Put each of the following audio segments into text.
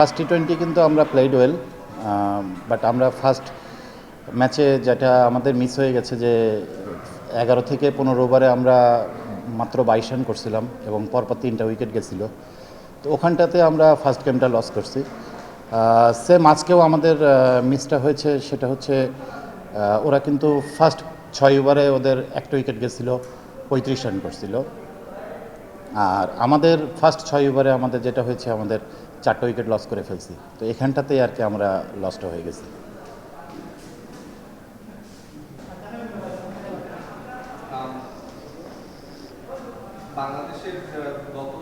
First টি-20 কিন্তু আমরা played well, but আমরা ফার্স্ট ম্যাচে যেটা আমাদের মিস হয়ে গেছে যে 11 থেকে 15 ওভারে আমরা মাত্র 22 রান করছিলাম এবং পরপর 3টা উইকেট গেছিলো। তো ওখানটাতে আমরা ফার্স্ট গেমটা লস করছি। সেম আজকেও আমাদের মিসটা হয়েছে, সেটা হচ্ছে ওরা কিন্তু ফার্স্ট 6 ওভারে ওদের একটা উইকেট গেছিলো, 35 রান করছিল। আর আমাদের ফার্স্ট 6 ওভারে আমাদের যেটা হয়েছে, আমাদের 4টা উইকেট লস করে ফেলছি। তো এখানটাতেই আর কি আমরা লসটা হয়ে গেছি। বাংলাদেশের গত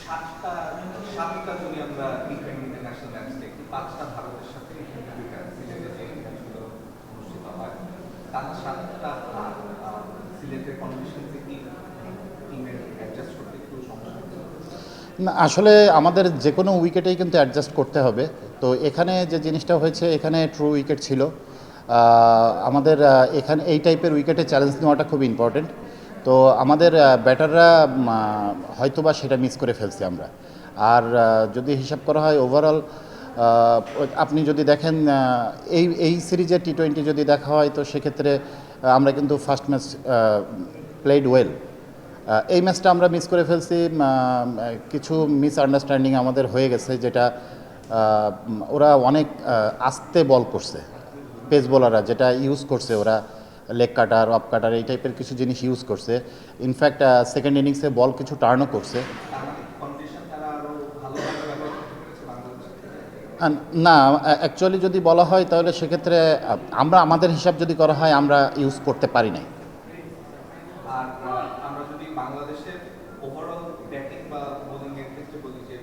7টা যদি আমরা টি-20 ইন্টারন্যাশনাল ম্যাচ দেখি, 5টা ভারতের সাথে সিলেটে যে ম্যাচগুলো অনুষ্ঠিত হয়, টানা 7টা হার। সিলেটের কন্ডিশনসে কি টিমের অ্যাডজাস্ট করতে একটু সমস্যা হচ্ছে? না, আসলে আমাদের যে কোনো উইকেটেই কিন্তু অ্যাডজাস্ট করতে হবে। তো এখানে যে জিনিসটা হয়েছে, এখানে ট্রু উইকেট ছিল। আমাদের এখানে এই টাইপের উইকেটে চ্যালেঞ্জ নেওয়াটা খুব ইম্পর্টেন্ট। তো আমাদের ব্যাটাররা হয়তোবা সেটা মিস করে ফেলছি আমরা। আর যদি হিসাব করা হয় ওভারঅল, আপনি যদি দেখেন এই সিরিজের টি-20 যদি দেখা হয়, তো সেক্ষেত্রে আমরা কিন্তু ফার্স্ট ম্যাচ প্লেড ওয়েল। এই ম্যাচটা আমরা মিস করে ফেলছি, কিছু মিসআন্ডারস্ট্যান্ডিং আমাদের হয়ে গেছে, যেটা ওরা অনেক আস্তে বল করছে। পেস বোলাররা যেটা ইউজ করছে, ওরা লেগ কাটার, অফ কাটার এই টাইপের কিছু জিনিস ইউজ করছে। ইনফ্যাক্ট সেকেন্ড ইনিংসে বল কিছু টার্নও করছে। না, অ্যাকচুয়ালি যদি বলা হয় তাহলে সেক্ষেত্রে আমরা আমাদের হিসাব যদি করা হয়, আমরা ইউজ করতে পারি নাই। আর আমরা যদি বাংলাদেশের ওভারঅল ব্যাটিং বা বোলিং এর ক্ষেত্রে বলি, যে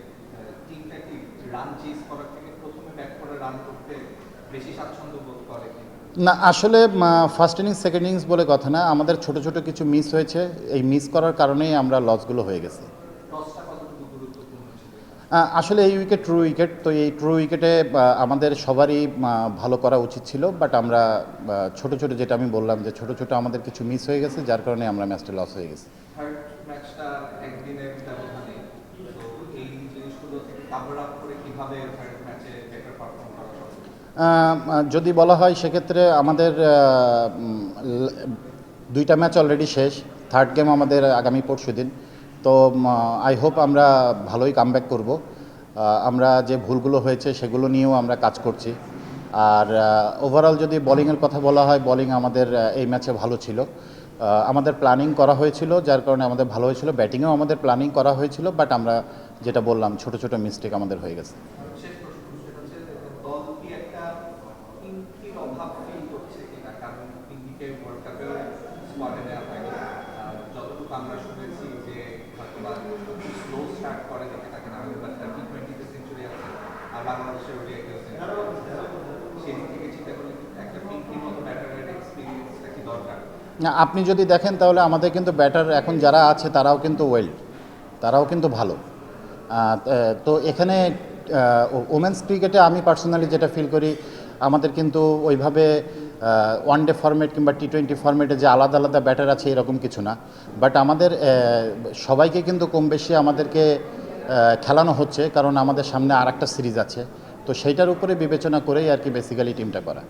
টিমটা কি রান চেজ করার থেকে প্রথমে ব্যাট করে রান করতে বেশি স্বাচ্ছন্দ্য বোধ করে কি? না, আসলে ফার্স্ট ইনিংস সেকেন্ড ইনিংস বলে কথা না, আমাদের ছোট ছোট কিছু মিস হয়েছে। এই মিস করার কারণেই আমরা লসগুলো হয়ে গেছে। টসটা কতটুকু গুরুত্বপূর্ণ ছিল? আসলে এই উইকেট ট্রু উইকেট, তো এই ট্রু উইকেটে আমাদের সবারই ভালো করা উচিত ছিল, বাট আমরা ছোট ছোট, যেটা আমি বললাম যে ছোট ছোট আমাদের কিছু মিস হয়ে গেছে, যার কারণে আমরা ম্যাচটা লস হয়ে গেছি। থার্ড ম্যাচটা একদিনের ব্যবধানে, তো এই জিনিসগুলো থেকে কাভার আপ করে কিভাবে থার্ড ম্যাচে বেটার পারফর্ম করা সম্ভব? যদি বলা হয় সেক্ষেত্রে আমাদের 2টা ম্যাচ অলরেডি শেষ, থার্ড গেম আমাদের আগামী পরশুদিন। তো আই হোপ আমরা ভালোই কামব্যাক করব। আমরা যে ভুলগুলো হয়েছে সেগুলো নিয়েও আমরা কাজ করছি। আর ওভারঅল যদি বোলিংয়ের কথা বলা হয়, বোলিং আমাদের এই ম্যাচে ভালো ছিল। আমাদের প্ল্যানিং করা হয়েছিল, যার কারণে আমাদের ভালো হয়েছিল। ব্যাটিংয়েও আমাদের প্ল্যানিং করা হয়েছিল, বাট আমরা যেটা বললাম, ছোট ছোট মিস্টেক আমাদের হয়ে গেছে। শেষ প্রশ্ন, সেটা হচ্ছে দল কি একটা পিঙ্কির অভাব ফিল করছে কিনা? কারণ পিঙ্কিকে ওয়ার্ল্ড কাপেও স্কোয়াডে নেওয়া হয়নি। যতটুকু আমরা শুনেছি যে হয়তোবা স্লো স্টার্ট করে দেখে তাকে না হলে, বাট টি-20তে সেঞ্চুরি আছে আর বাংলাদেশের ওডিআইতেও সেঞ্চুরি আছে। সেদিক থেকে চিন্তা করলে একটা পিঙ্কির মতো ব্যাটারের এক্সপিরিয়েন্সটা কি দরকার? না, আপনি যদি দেখেন তাহলে আমাদের কিন্তু ব্যাটার এখন যারা আছে তারাও কিন্তু ওয়েল, তারাও কিন্তু ভালো। তো এখানে ওমেন্স ক্রিকেটে আমি পার্সোনালি যেটা ফিল করি, আমাদের কিন্তু ওইভাবে ওয়ান ডে ফরম্যাট কিংবা টি-20 ফরম্যাটে যে আলাদা আলাদা ব্যাটার আছে এরকম কিছু না। বাট আমাদের সবাইকে কিন্তু কম বেশি আমাদেরকে খেলানো হচ্ছে, কারণ আমাদের সামনে আর একটা সিরিজ আছে। তো সেইটার উপরে বিবেচনা করেই আর কি বেসিক্যালি টিমটা করা।